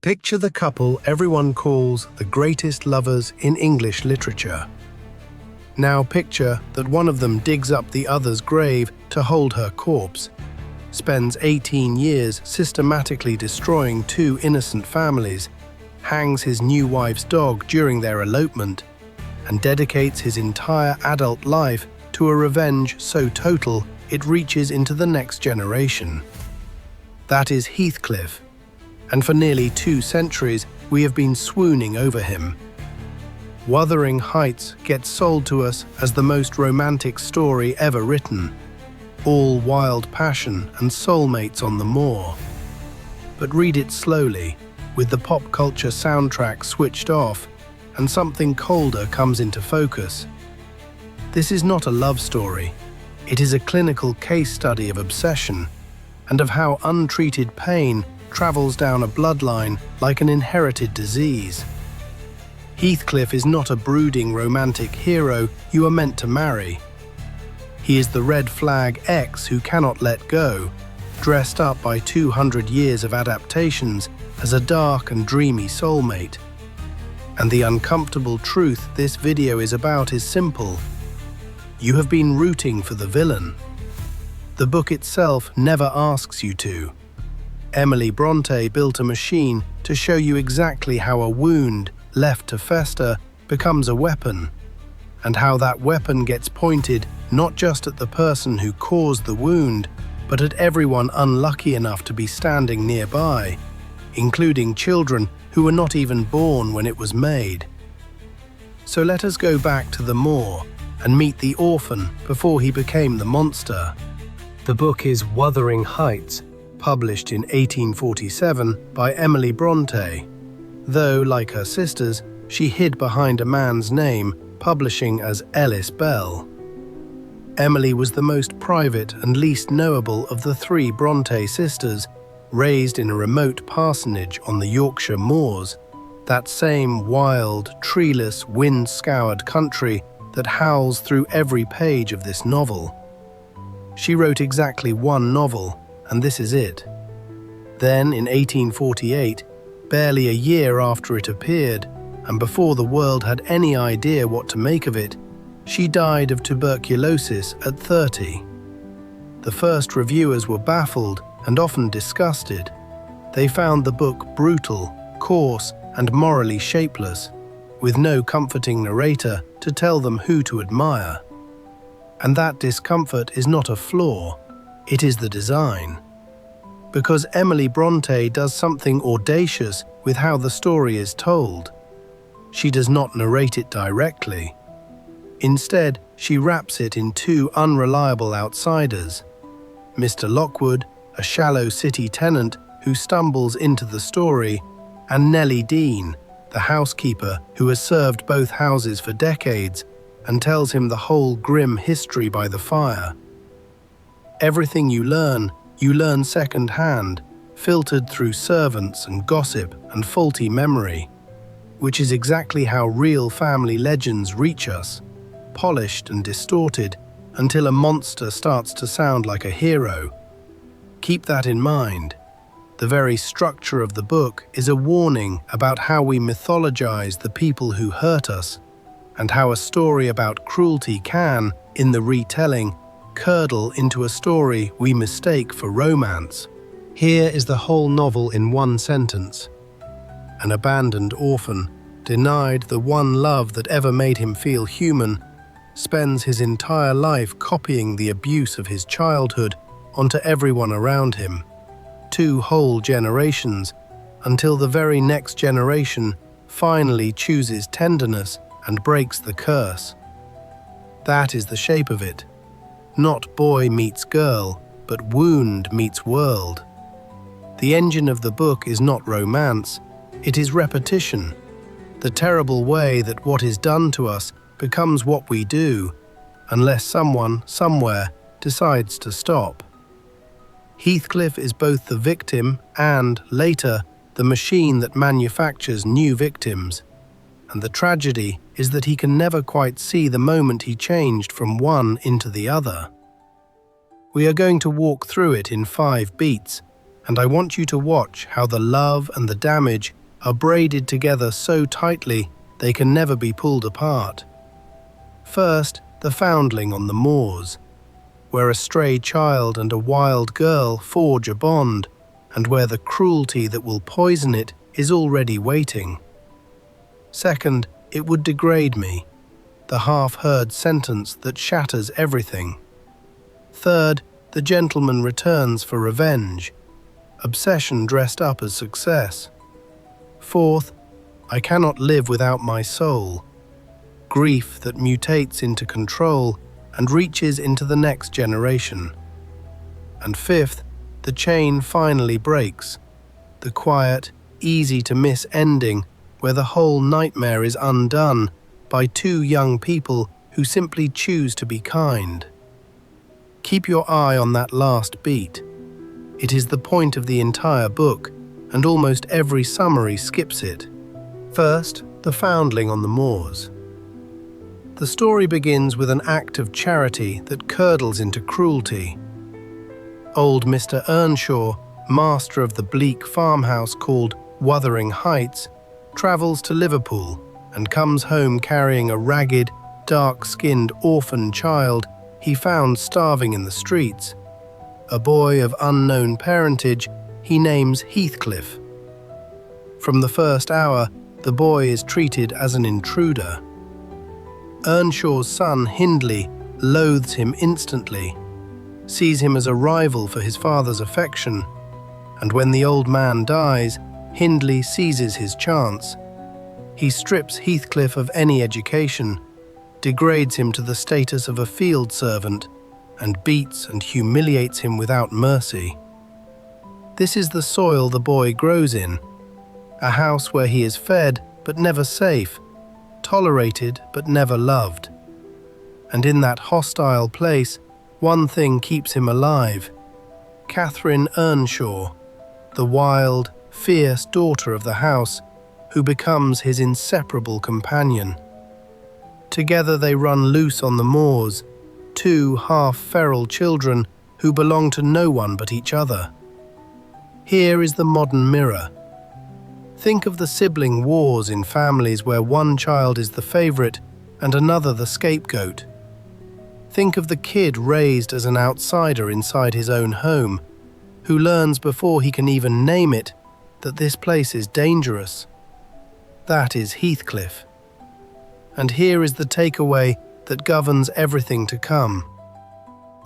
Picture the couple everyone calls the greatest lovers in English literature. Now picture that one of them digs up the other's grave to hold her corpse, spends 18 years systematically destroying two innocent families, hangs his new wife's dog during their elopement, and dedicates his entire adult life to a revenge so total it reaches into the next generation. That is Heathcliff, and for nearly 2 centuries we have been swooning over him. Wuthering Heights gets sold to us as the most romantic story ever written, all wild passion and soulmates on the moor. But read it slowly, with the pop culture soundtrack switched off, and something colder comes into focus. This is not a love story. It is a clinical case study of obsession, and of how untreated pain travels down a bloodline like an inherited disease. Heathcliff is not a brooding romantic hero you are meant to marry. He is the red flag ex who cannot let go, dressed up by 200 years of adaptations as a dark and dreamy soulmate. And the uncomfortable truth this video is about is simple. You have been rooting for the villain. The book itself never asks you to. Emily Bronte built a machine to show you exactly how a wound, left to fester, becomes a weapon, and how that weapon gets pointed not just at the person who caused the wound, but at everyone unlucky enough to be standing nearby, including children who were not even born when it was made. So let us go back to the moor and meet the orphan before he became the monster. The book is Wuthering Heights, published in 1847 by Emily Bronte, though, like her sisters, she hid behind a man's name, publishing as Ellis Bell. Emily was the most private and least knowable of the 3 Bronte sisters, raised in a remote parsonage on the Yorkshire moors, that same wild, treeless, wind-scoured country that howls through every page of this novel. She wrote exactly 1 novel, and this is it. Then, in 1848, barely a year after it appeared, and before the world had any idea what to make of it, she died of tuberculosis at 30. The first reviewers were baffled and often disgusted. They found the book brutal, coarse, and morally shapeless, with no comforting narrator to tell them who to admire. And that discomfort is not a flaw, it is the design. Because Emily Bronte does something audacious with how the story is told. She does not narrate it directly. Instead, she wraps it in 2 unreliable outsiders. Mr. Lockwood, a shallow city tenant who stumbles into the story, and Nellie Dean, the housekeeper who has served both houses for decades and tells him the whole grim history by the fire. Everything you learn second-hand, filtered through servants and gossip and faulty memory, which is exactly how real family legends reach us, polished and distorted until a monster starts to sound like a hero. Keep that in mind. The very structure of the book is a warning about how we mythologize the people who hurt us, and how a story about cruelty can, in the retelling, curdle into a story we mistake for romance. Here is the whole novel in 1 sentence. An abandoned orphan, denied the one love that ever made him feel human, spends his entire life copying the abuse of his childhood onto everyone around him. 2 whole generations, until the very next generation finally chooses tenderness and breaks the curse. That is the shape of it. Not boy meets girl, but wound meets world. The engine of the book is not romance, it is repetition. The terrible way that what is done to us becomes what we do, unless someone, somewhere, decides to stop. Heathcliff is both the victim and, later, the machine that manufactures new victims. And the tragedy is that he can never quite see the moment he changed from one into the other. We are going to walk through it in 5 beats, and I want you to watch how the love and the damage are braided together so tightly they can never be pulled apart. First, the foundling on the moors, where a stray child and a wild girl forge a bond, and where the cruelty that will poison it is already waiting. Second, it would degrade me, the half-heard sentence that shatters everything. Third, the gentleman returns for revenge, obsession dressed up as success. Fourth, I cannot live without my soul, grief that mutates into control and reaches into the next generation. And fifth, the chain finally breaks, the quiet, easy-to-miss ending where the whole nightmare is undone by two young people who simply choose to be kind. Keep your eye on that last beat. It is the point of the entire book, and almost every summary skips it. First, the foundling on the moors. The story begins with an act of charity that curdles into cruelty. Old Mr. Earnshaw, master of the bleak farmhouse called Wuthering Heights, travels to Liverpool and comes home carrying a ragged, dark-skinned orphan child he found starving in the streets. A boy of unknown parentage he names Heathcliff. From the first hour, the boy is treated as an intruder. Earnshaw's son, Hindley, loathes him instantly, sees him as a rival for his father's affection, and when the old man dies, Hindley seizes his chance. He strips Heathcliff of any education, degrades him to the status of a field servant, and beats and humiliates him without mercy. This is the soil the boy grows in, a house where he is fed but never safe, tolerated but never loved. And in that hostile place, one thing keeps him alive: Catherine Earnshaw, the wild, fierce daughter of the house, who becomes his inseparable companion. Together they run loose on the moors, two half-feral children who belong to no one but each other. Here is the modern mirror. Think of the sibling wars in families where one child is the favorite and another the scapegoat. Think of the kid raised as an outsider inside his own home, who learns before he can even name it that this place is dangerous. That is Heathcliff. And here is the takeaway that governs everything to come.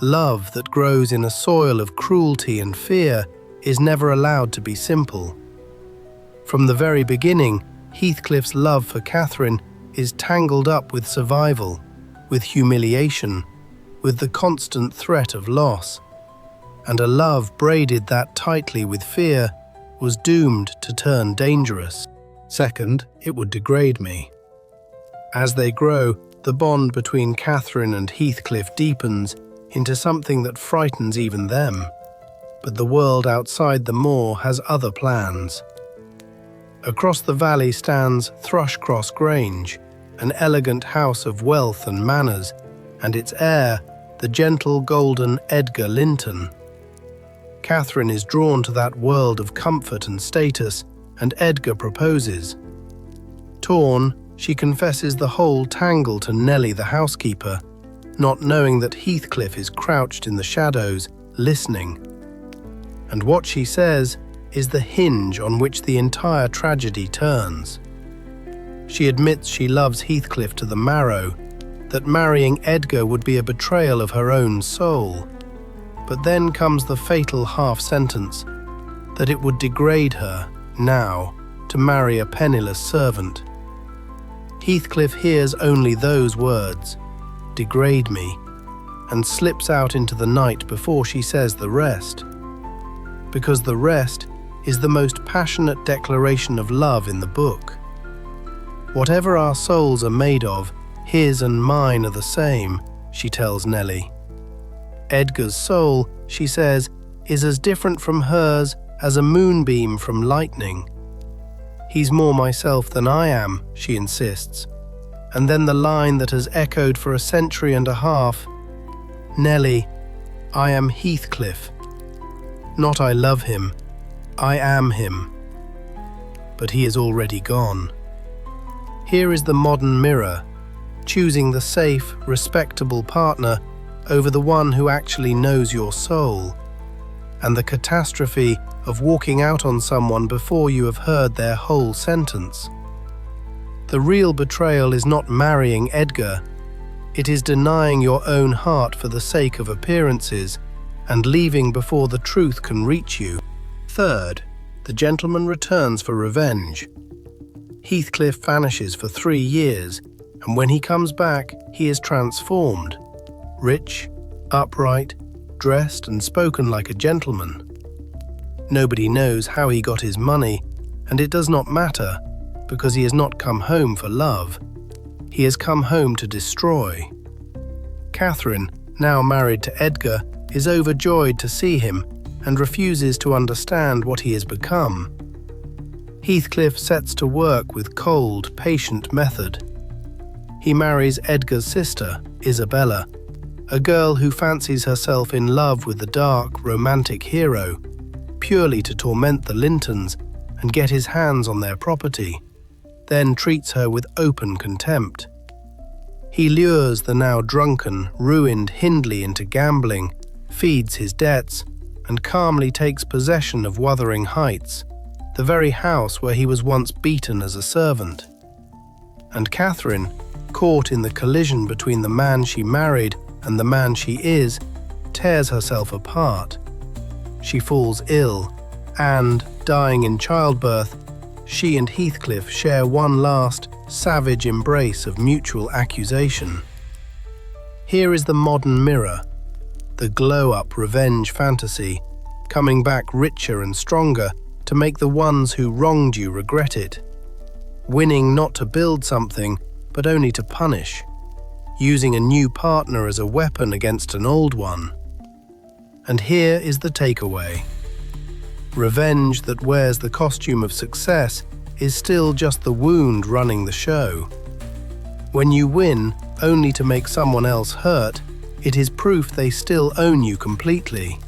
Love that grows in a soil of cruelty and fear is never allowed to be simple. From the very beginning, Heathcliff's love for Catherine is tangled up with survival, with humiliation, with the constant threat of loss. And a love braided that tightly with fear was doomed to turn dangerous. Second, it would degrade me. As they grow, the bond between Catherine and Heathcliff deepens into something that frightens even them. But the world outside the moor has other plans. Across the valley stands Thrushcross Grange, an elegant house of wealth and manners, and its heir, the gentle golden Edgar Linton. Catherine is drawn to that world of comfort and status, and Edgar proposes. Torn, she confesses the whole tangle to Nellie the housekeeper, not knowing that Heathcliff is crouched in the shadows, listening. And what she says is the hinge on which the entire tragedy turns. She admits she loves Heathcliff to the marrow, that marrying Edgar would be a betrayal of her own soul. But then comes the fatal half-sentence, that it would degrade her, now, to marry a penniless servant. Heathcliff hears only those words, "Degrade me," and slips out into the night before she says the rest. Because the rest is the most passionate declaration of love in the book. Whatever our souls are made of, his and mine are the same, she tells Nellie. Edgar's soul, she says, is as different from hers as a moonbeam from lightning. He's more myself than I am, she insists. And then the line that has echoed for a century and a half, "Nellie, I am Heathcliff. Not I love him, I am him. But he is already gone. Here is the modern mirror, choosing the safe, respectable partner over the one who actually knows your soul, and the catastrophe of walking out on someone before you have heard their whole sentence. The real betrayal is not marrying Edgar. It is denying your own heart for the sake of appearances and leaving before the truth can reach you. Third, the gentleman returns for revenge. Heathcliff vanishes for 3 years, and when he comes back, he is transformed. Rich, upright, dressed and spoken like a gentleman. Nobody knows how he got his money, and it does not matter, because he has not come home for love. He has come home to destroy. Catherine, now married to Edgar, is overjoyed to see him and refuses to understand what he has become. Heathcliff sets to work with cold, patient method. He marries Edgar's sister, Isabella, a girl who fancies herself in love with the dark, romantic hero, purely to torment the Lintons and get his hands on their property, then treats her with open contempt. He lures the now drunken, ruined Hindley into gambling, feeds his debts, and calmly takes possession of Wuthering Heights, the very house where he was once beaten as a servant. And Catherine, caught in the collision between the man she married and the man she is, tears herself apart. She falls ill, and, dying in childbirth, she and Heathcliff share one last, savage embrace of mutual accusation. Here is the modern mirror, the glow-up revenge fantasy, coming back richer and stronger to make the ones who wronged you regret it. Winning not to build something, but only to punish. Using a new partner as a weapon against an old one. And here is the takeaway. Revenge that wears the costume of success is still just the wound running the show. When you win only to make someone else hurt, it is proof they still own you completely.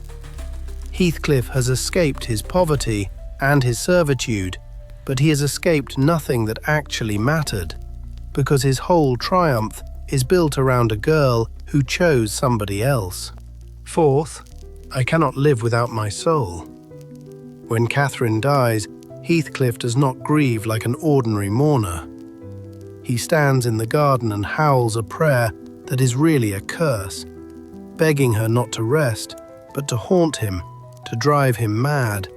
Heathcliff has escaped his poverty and his servitude, but he has escaped nothing that actually mattered, because his whole triumph is built around a girl who chose somebody else. Fourth, I cannot live without my soul. When Catherine dies, Heathcliff does not grieve like an ordinary mourner. He stands in the garden and howls a prayer that is really a curse, begging her not to rest, but to haunt him, to drive him mad,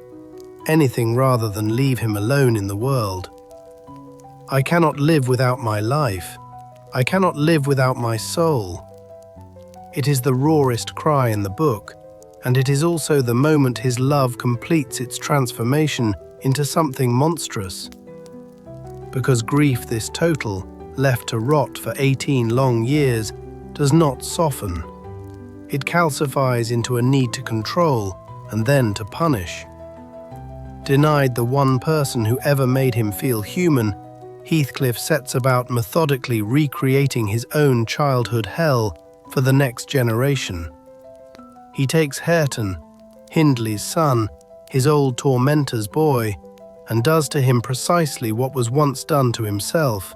anything rather than leave him alone in the world. I cannot live without my life. I cannot live without my soul. It is the rawest cry in the book, and it is also the moment his love completes its transformation into something monstrous. Because grief this total, left to rot for 18 long years, does not soften. It calcifies into a need to control and then to punish. Denied the one person who ever made him feel human, Heathcliff sets about methodically recreating his own childhood hell for the next generation. He takes Hareton, Hindley's son, his old tormentor's boy, and does to him precisely what was once done to himself,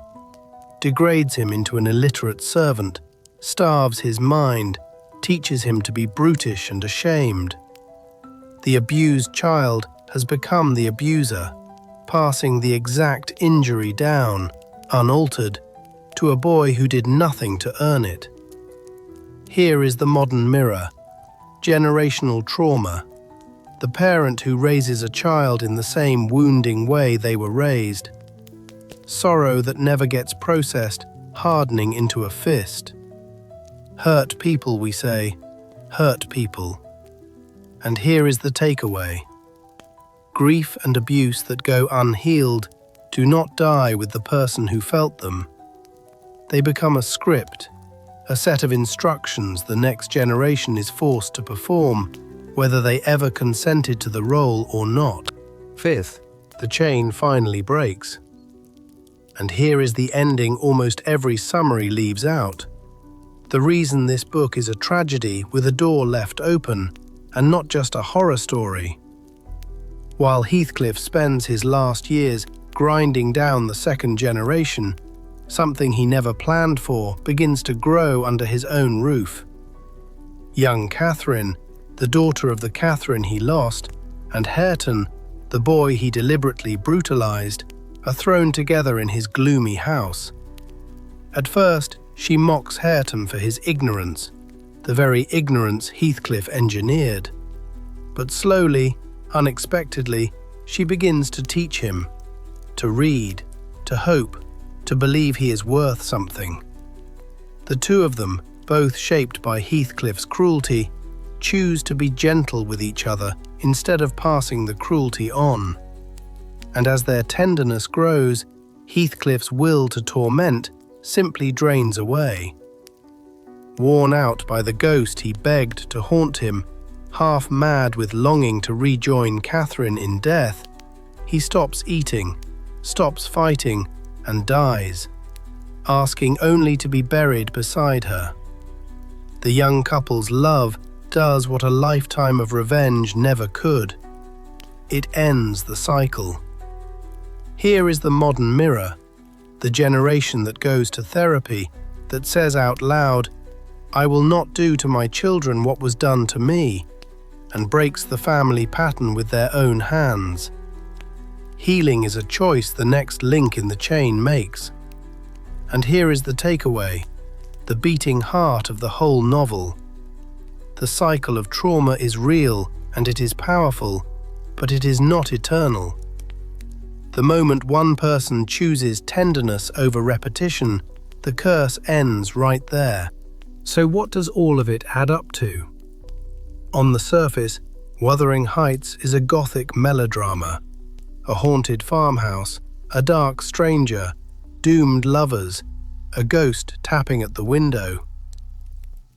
degrades him into an illiterate servant, starves his mind, teaches him to be brutish and ashamed. The abused child has become the abuser, passing the exact injury down, unaltered, to a boy who did nothing to earn it. Here is the modern mirror, generational trauma, the parent who raises a child in the same wounding way they were raised. Sorrow that never gets processed, hardening into a fist. Hurt people, we say, hurt people. And here is the takeaway. Grief and abuse that go unhealed do not die with the person who felt them. They become a script, a set of instructions the next generation is forced to perform, whether they ever consented to the role or not. Fifth, the chain finally breaks. And here is the ending almost every summary leaves out. The reason this book is a tragedy with a door left open, and not just a horror story. While Heathcliff spends his last years grinding down the second generation, something he never planned for begins to grow under his own roof. Young Catherine, the daughter of the Catherine he lost, and Hareton, the boy he deliberately brutalized, are thrown together in his gloomy house. At first, she mocks Hareton for his ignorance, the very ignorance Heathcliff engineered. But slowly, unexpectedly, she begins to teach him, to read, to hope, to believe he is worth something. The two of them, both shaped by Heathcliff's cruelty, choose to be gentle with each other instead of passing the cruelty on. And as their tenderness grows, Heathcliff's will to torment simply drains away. Worn out by the ghost he begged to haunt him, half mad with longing to rejoin Catherine in death, he stops eating, stops fighting, and dies, asking only to be buried beside her. The young couple's love does what a lifetime of revenge never could. It ends the cycle. Here is the modern mirror, the generation that goes to therapy, that says out loud, "I will not do to my children what was done to me," and breaks the family pattern with their own hands. Healing is a choice the next link in the chain makes. And here is the takeaway, the beating heart of the whole novel. The cycle of trauma is real and it is powerful, but it is not eternal. The moment one person chooses tenderness over repetition, the curse ends right there. So what does all of it add up to? On the surface, Wuthering Heights is a gothic melodrama. A haunted farmhouse, a dark stranger, doomed lovers, a ghost tapping at the window.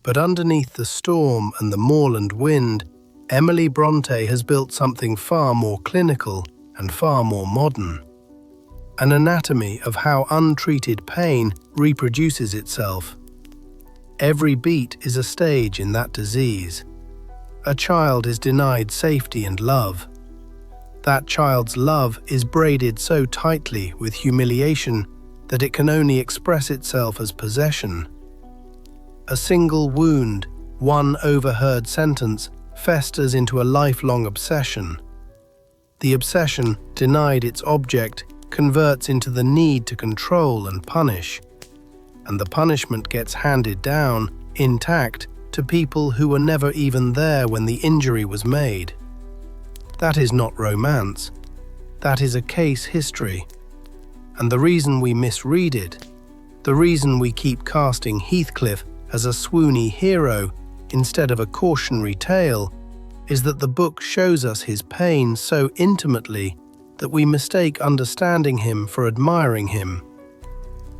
But underneath the storm and the moorland wind, Emily Bronte has built something far more clinical and far more modern. An anatomy of how untreated pain reproduces itself. Every beat is a stage in that disease. A child is denied safety and love. That child's love is braided so tightly with humiliation that it can only express itself as possession. A single wound, one overheard sentence, festers into a lifelong obsession. The obsession, denied its object, converts into the need to control and punish. And the punishment gets handed down, intact, to people who were never even there when the injury was made. That is not romance. That is a case history. And the reason we misread it, the reason we keep casting Heathcliff as a swoony hero instead of a cautionary tale, is that the book shows us his pain so intimately that we mistake understanding him for admiring him.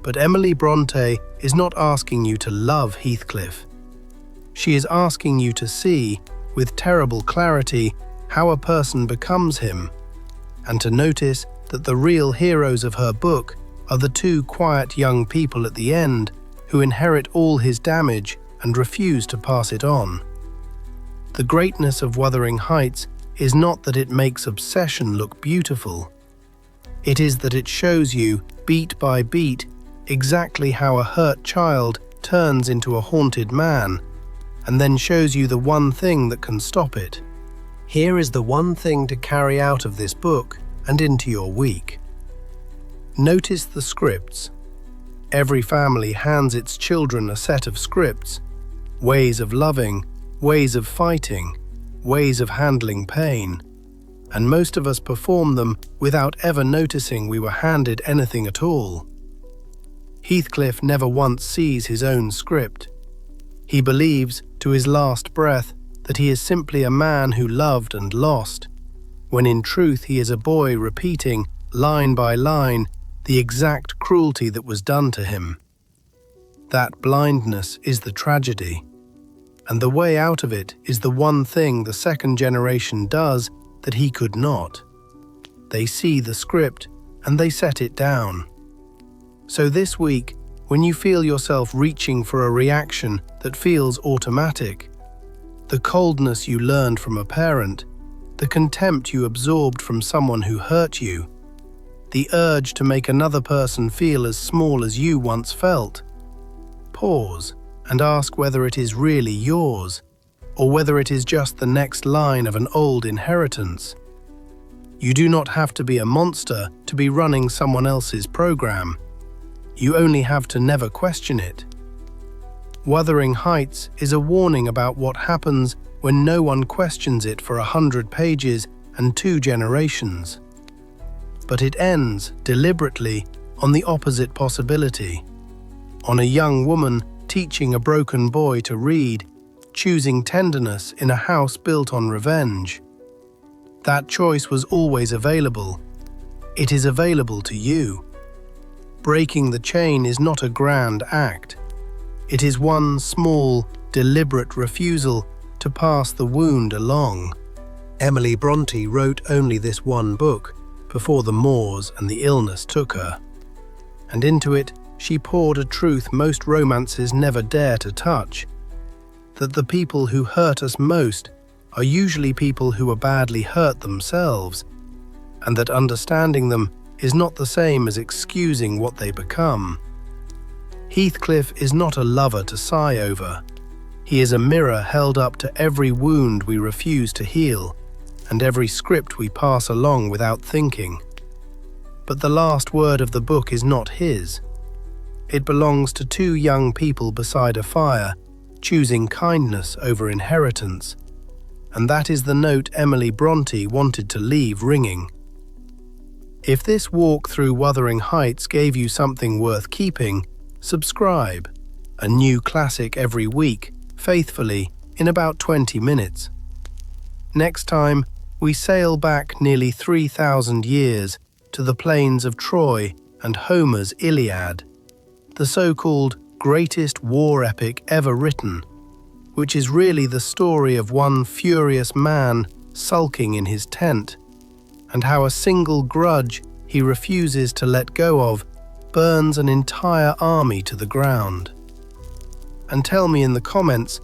But Emily Bronte is not asking you to love Heathcliff. She is asking you to see, with terrible clarity, how a person becomes him, and to notice that the real heroes of her book are the two quiet young people at the end who inherit all his damage and refuse to pass it on. The greatness of Wuthering Heights is not that it makes obsession look beautiful. It is that it shows you, beat by beat, exactly how a hurt child turns into a haunted man, and then shows you the one thing that can stop it. Here is the one thing to carry out of this book and into your week. Notice the scripts. Every family hands its children a set of scripts, ways of loving, ways of fighting, ways of handling pain, and most of us perform them without ever noticing we were handed anything at all. Heathcliff never once sees his own script. He believes, to his last breath, that he is simply a man who loved and lost, when in truth he is a boy repeating, line by line, the exact cruelty that was done to him. That blindness is the tragedy, and the way out of it is the one thing the second generation does that he could not. They see the script and they set it down. So this week, when you feel yourself reaching for a reaction that feels automatic, the coldness you learned from a parent, the contempt you absorbed from someone who hurt you, the urge to make another person feel as small as you once felt. Pause and ask whether it is really yours, or whether it is just the next line of an old inheritance. You do not have to be a monster to be running someone else's program. You only have to never question it. Wuthering Heights is a warning about what happens when no one questions it for 100 pages and 2 generations. But it ends, deliberately, on the opposite possibility. On a young woman teaching a broken boy to read, choosing tenderness in a house built on revenge. That choice was always available. It is available to you. Breaking the chain is not a grand act. It is one small, deliberate refusal to pass the wound along. Emily Bronte wrote only this one book before the moors and the illness took her. And into it, she poured a truth most romances never dare to touch: that the people who hurt us most are usually people who are badly hurt themselves, and that understanding them is not the same as excusing what they become. Heathcliff is not a lover to sigh over. He is a mirror held up to every wound we refuse to heal, and every script we pass along without thinking. But the last word of the book is not his. It belongs to 2 young people beside a fire, choosing kindness over inheritance. And that is the note Emily Bronte wanted to leave ringing. If this walk through Wuthering Heights gave you something worth keeping, subscribe. A new classic every week, faithfully, in about 20 minutes. Next time, we sail back nearly 3,000 years to the plains of Troy and Homer's Iliad, the so-called greatest war epic ever written, which is really the story of one furious man sulking in his tent, and how a single grudge he refuses to let go of burns an entire army to the ground. And tell me in the comments,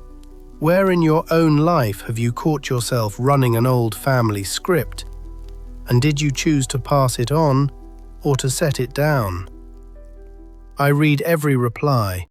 where in your own life have you caught yourself running an old family script? And did you choose to pass it on or to set it down? I read every reply,